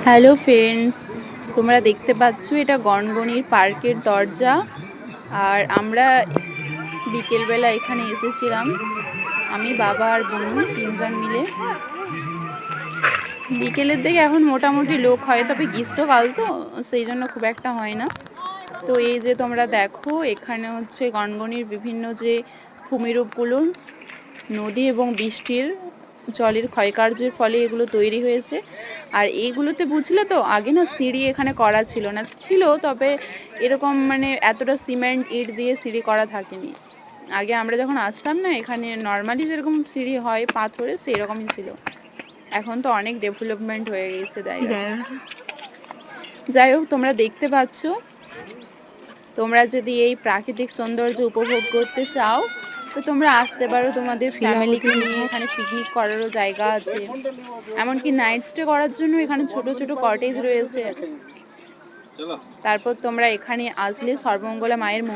Hello friends, তোমরা দেখতে পাচ্ছ এটা গনগনির পার্কের দরজা। আর আমরা বিকেলবেলা এখানে এসেছিলাম, আমি বাবা আর বোনু তিনজন মিলে। বিকেলের দিকে এখন মোটামুটি লোক হয়, তবে গ্রীষ্মকাল তো সেই জন্য খুব একটা হয় না। তো এই যে তোমরা দেখো, এখানে হচ্ছে গনগনির বিভিন্ন যে ভূমিরূপগুলো নদী এবং বৃষ্টির জলের ক্ষয়কার্যের ফলে এগুলো তৈরি হয়েছে। আর এইগুলোতে বুঝলে তো আগে না সিঁড়ি এখানে করা ছিল না, ছিল তবে এরকম মানে এতটা সিমেন্ট ইট দিয়ে সিঁড়ি করা থাকেনি। আগে আমরা যখন আসতাম না, এখানে নর্মালি যেরকম সিঁড়ি হয় পাথরে সেই রকমই ছিল। এখন তো অনেক ডেভেলপমেন্ট হয়ে গেছে জায়গাটা। যাই হোক, তোমরা দেখতে পাচ্ছ, তোমরা যদি এই প্রাকৃতিক সৌন্দর্য উপভোগ করতে চাও তো তোমরা আসতে পারো তোমাদের ফ্যামিলিকে নিয়ে। এখানে পিকনিক করারও জায়গা আছে, এমনকি নাইট স্টে করার জন্য এখানে ছোট ছোট কটেজ রয়েছে। তারপর তোমরা এখানে আসলে সর্বমঙ্গলা মায়ের মন্দির